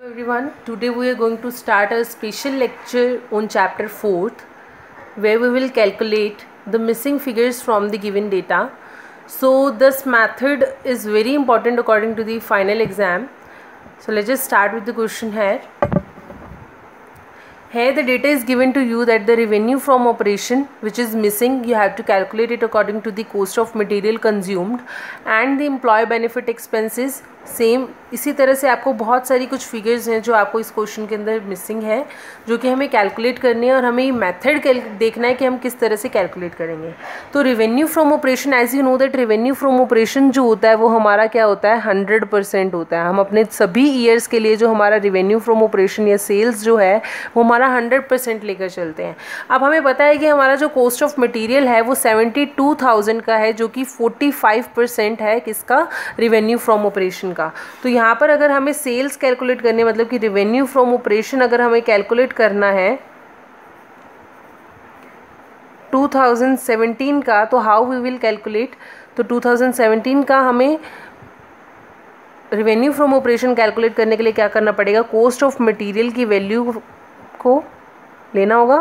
Hello everyone, today we are going to start a special lecture on chapter 4th where we will calculate the missing figures from the given data. So this method is very important according to the final exam. So let's just start with the question here. Here the data is given to you that the revenue from operation which is missing, you have to calculate it according to the cost of material consumed and the employee benefit expenses. Same इसी तरह से आपको बहुत सारी कुछ figures हैं जो आपको इस क्वेश्चन के अंदर मिसिंग है, जो कि हमें कैलकुलेट करनी है और हमें ये मेथड देखना है कि हम किस तरह से कैलकुलेट करेंगे. तो revenue from operation, as you know that revenue from operation जो होता है वो हमारा क्या होता है, 100% होता है. हम अपने सभी ईयर्स के लिए जो हमारा रेवेन्यू फ्रॉम ऑपरेशन या सेल्स जो है वो हमारा 100% लेकर चलते हैं. अब हमें पता है कि हमारा जो कॉस्ट ऑफ मटेरियल है वो 72,000 का है, जो कि 45% है किसका, रेवेन्यू फ्रॉम ऑपरेशन का. तो यहाँ पर अगर हमें सेल्स कैलकुलेट करने, मतलब कि रेवेन्यू फ्रॉम ऑपरेशन अगर हमें कैलकुलेट करना है 2017 का, तो हाउ वी विल कैलकुलेट. तो 2017 का हमें रेवेन्यू फ्रॉम ऑपरेशन कैलकुलेट करने के लिए क्या करना पड़ेगा, कॉस्ट ऑफ मटेरियल की वैल्यू को लेना होगा.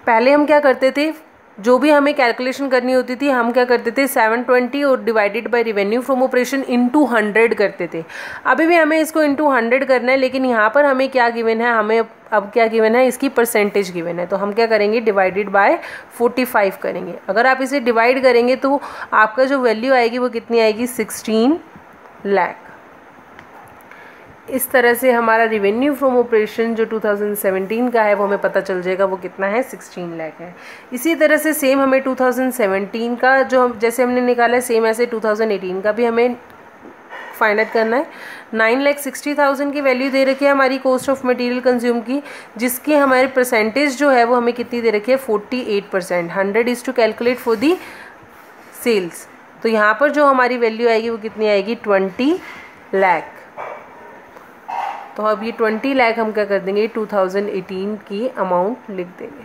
पहले हम क्या करते थे, जो भी हमें कैलकुलेशन करनी होती थी हम क्या करते थे, 720 और divided by revenue from operation into 100 करते थे. अभी भी हमें इसको इनटू 100 करना है, लेकिन यहाँ पर हमें क्या गिवन है, हमें अब क्या गिवन है, इसकी परसेंटेज गिवन है. तो हम क्या करेंगे, डिवाइडेड बाय 45 करेंगे. अगर आप इसे डिवाइड करेंगे तो आपका जो वैल्यू आएगी वो कितनी आएगी, 16 लाख. इस तरह से हमारा रेवेन्यू फ्रॉम ऑपरेशन जो 2017 का है वो हमें पता चल जाएगा वो कितना है, 16 लाख है. इसी तरह से सेम हमें 2017 का जो जैसे हमने निकाला है, सेम ऐसे 2018 का भी हमें फाइंड आउट करना है. 9,60,000 की वैल्यू दे रखी है हमारी कॉस्ट ऑफ मटेरियल कंज्यूम की, जिसकी हमारी परसेंटेज जो है वो हमें कितनी दे रखी है, 48%. 100 is to calculate for the sales. तो यहाँ पर जो हमारी वैल्यू आएगी वो कितनी आएगी, 20 लाख. तो अब ये 20 लाख हम क्या कर देंगे, 2018 की अमाउंट लिख देंगे.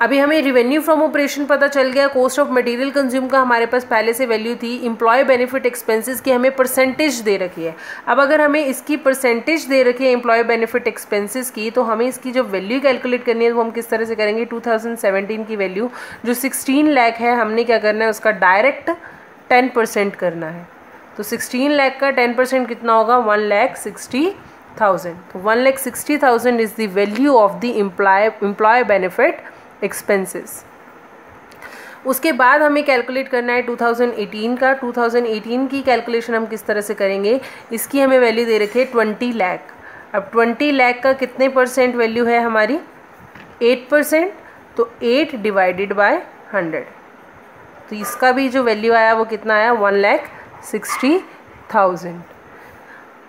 अभी हमें रेवेन्यू फ्रॉम ऑपरेशन पता चल गया, कॉस्ट ऑफ मटेरियल कंज्यूम का हमारे पास पहले से वैल्यू थी, एम्प्लॉय बेनिफिट एक्सपेंसेस की हमें परसेंटेज दे रखी है. अब अगर हमें इसकी परसेंटेज दे रखी है एम्प्लॉय बेनिफिट एक्सपेंसेस की, तो हमें इसकी जो वैल्यू कैलकुलेट करनी है वो हम किस तरह से करेंगे, 2017 की वैल्यू जो 16 लाख है हमने क्या करना है, उसका डायरेक्ट 10% करना है. तो 16 लाख का 10% कितना होगा, 1,60,000. तो 1,60,000 is the value of the employ benefit expenses. उसके बाद हमें कैलकुलेट करना है 2018 का. 2018 की कैलकुलेशन हम किस तरह से करेंगे, इसकी हमें वैल्यू दे रखी है 20 लाख. अब 20 लाख का कितने परसेंट वैल्यू है हमारी, 8%. तो 8 डिवाइडेड बाय 100. तो इसका भी जो वैल्यू आया वो कितना आया, 1,60,000.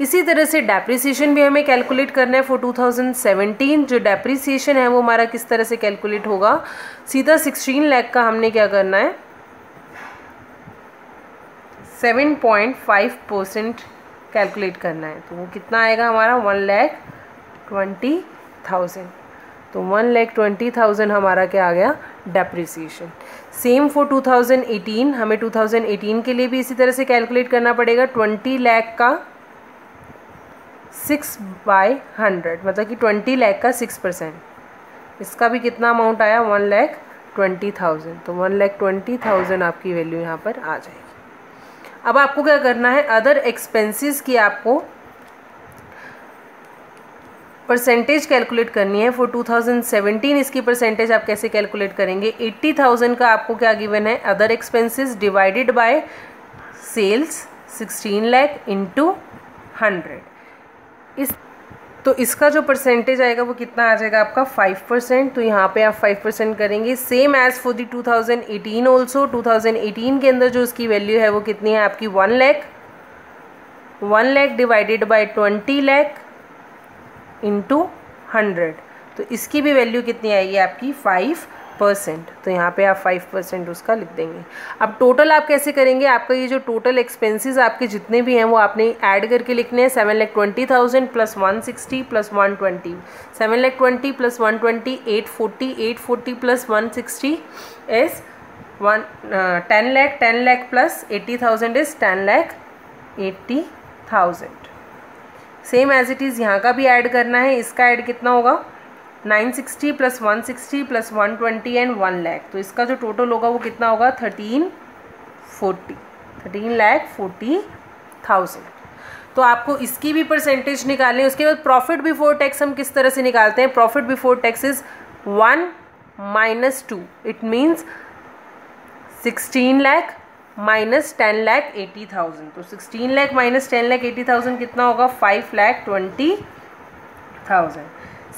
इसी तरह से डेप्रिसिएशन भी हमें कैलकुलेट करना है फॉर 2017. जो डेप्रिसिएशन है वो हमारा किस तरह से कैलकुलेट होगा, सीधा 16 लाख का हमने क्या करना है, 7.5% कैलकुलेट करना है. तो वो कितना आएगा हमारा, 1,20,000. तो 1,20,000 हमारा क्या आ गया, डेप्रिसिएशन. सेम फॉर 2018, हमें 2018 के लिए भी इसी तरह से कैलकुलेट करना पड़ेगा. 20 लाख का 6/100, मतलब कि 20 लाख का 6%. इसका भी कितना अमाउंट आया, 1,20,000. तो 1,20,000 आपकी वैल्यू यहाँ पर आ जाएगी. अब आपको क्या करना है, अदर एक्सपेंसेस की आपको परसेंटेज कैलकुलेट करनी है फॉर 2017. इसकी परसेंटेज आप कैसे कैलकुलेट करेंगे, 80,000 का आपको क्या गिवन है, other expenses divided by sales 16 lakh into 100. तो इसका जो परसेंटेज आएगा वो कितना आ जाएगा आपका, 5%. तो यहाँ पे आप 5% करेंगे. Same as for the 2018 also. 2018 के अंदर जो इसकी वैल्यू है वो कितनी है आपकी, 1 lakh. 1 lakh divided by 20 lakh into 100. तो इसकी भी वैल्यू कितनी आएगी आपकी, 5%. तो यहाँ पे आप 5% उसका लिख देंगे. अब टोटल आप कैसे करेंगे, आपका ये जो टोटल एक्सपेंसेस आपके जितने भी हैं वो आपने ऐड करके लिखने हैं. 7,20,000 plus 160 plus 120, 7,20,000 plus 120, 840, 840 plus 160 is 10 lakh. 10 lakh plus 80,000 is 10,80,000. Same as it is यहाँ का भी ऐड करना है। इसका ऐड कितना होगा 960 प्लस 160 प्लस 120 एंड 1 लाख, तो इसका जो टोटल होगा वो कितना होगा 13,40,000। तो आपको इसकी भी परसेंटेज निकालनी है। उसके बाद प्रॉफिट बिफोर टैक्स हम किस तरह से निकालते हैं? Profit before tax is 1 minus 2, it means 16 lakh minus 10,80,000। तो 16 लाख माइनस 10,80,000 कितना होगा 5,20,000।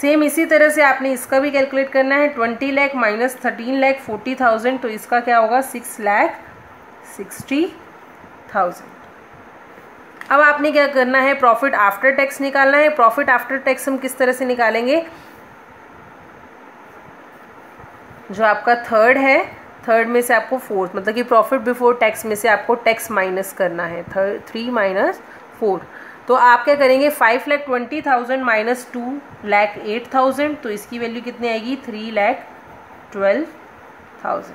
सेम इसी तरह से आपने इसका भी कैलकुलेट करना है। 20 लाख माइनस 13,40,000, तो इसका क्या होगा 6,60,000। अब आपने क्या करना है? प्रॉफिट आफ्टर टैक्स निकालना है। प्रॉफिट आफ्टर टैक्स हम किस तरह से निकालेंगे? जो आपका थर्ड है, थर्ड में से आपको फोर्थ, मतलब कि प्रॉफिट बिफोर टैक्स में से आपको टैक्स माइनस करना है, 3 माइनस 4। तो आप क्या करेंगे 5,20,000 माइनस 2,08,000, तो इसकी वैल्यू कितनी आएगी 3,12,000।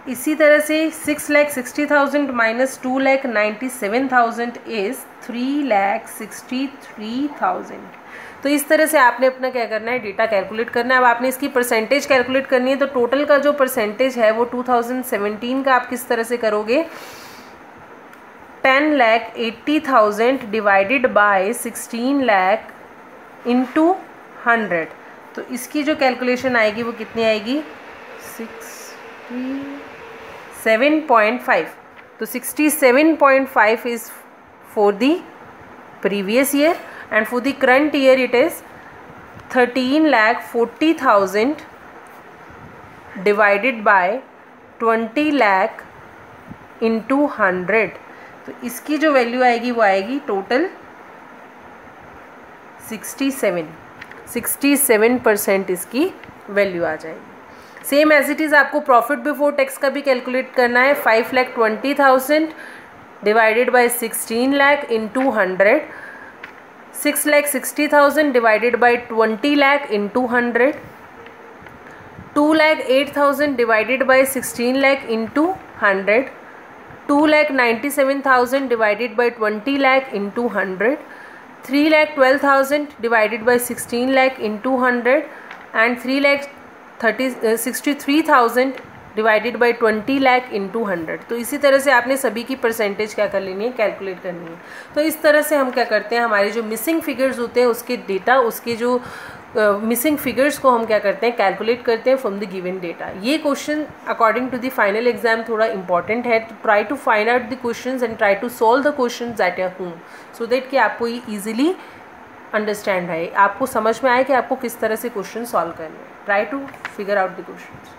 इसी तरह से 6,60,000 माइनस 2,97,000 इज 3,63,000। तो इस तरह से आपने अपना क्या करना है? डेटा कैलकुलेट करना है। अब आपने इसकी परसेंटेज कैलकुलेट करनी है। तो टोटल का जो परसेंटेज है वो 2017 का आप किस तरह से करोगे? 10,80,000 डिवाइडेड बाय 16 लाख इंटू 100। तो इसकी जो कैलकुलेशन आएगी वो कितनी आएगी 67.5। तो 67.5 is for the previous year and for the current year it is 13,40,000 divided by 20 lakh into 100। तो इसकी जो वैल्यू आएगी वो आएगी टोटल 67% इसकी वैल्यू आ जाएगी। सेम एज इट इज़ आपको प्रॉफिट बिफोर टैक्स का भी कैलकुलेट करना है। 5,20,000 divided by 16 lakh into 100, 6,60,000 divided by 20 lakh into 100, 2,08,000 divided by 16 lakh into 100, 2,97,000 divided by 20 lakh into 100, 3,12,000 divided by 16 lakh into 100 and 3,63,000 divided by 20 lakh into 100। तो इसी तरह से आपने सभी की परसेंटेज क्या कर लेनी है? कैलकुलेट करनी है। तो इस तरह से हम क्या करते हैं, हमारे जो मिसिंग फिगर्स होते हैं उसके डेटा, उसके जो मिसिंग फिगर्स को हम क्या करते हैं? कैलकुलेट करते हैं फ्रॉम द गिवन डेटा। ये question according to the final exam थोड़ा इंपॉर्टेंट है। तो try to find out the questions and try to solve the questions at your home, so that कि आपको ये ईजिली अंडरस्टैंड रहे, आपको समझ में आए कि आपको किस तरह से क्वेश्चन सॉल्व करने हैं। Try to figure out the questions.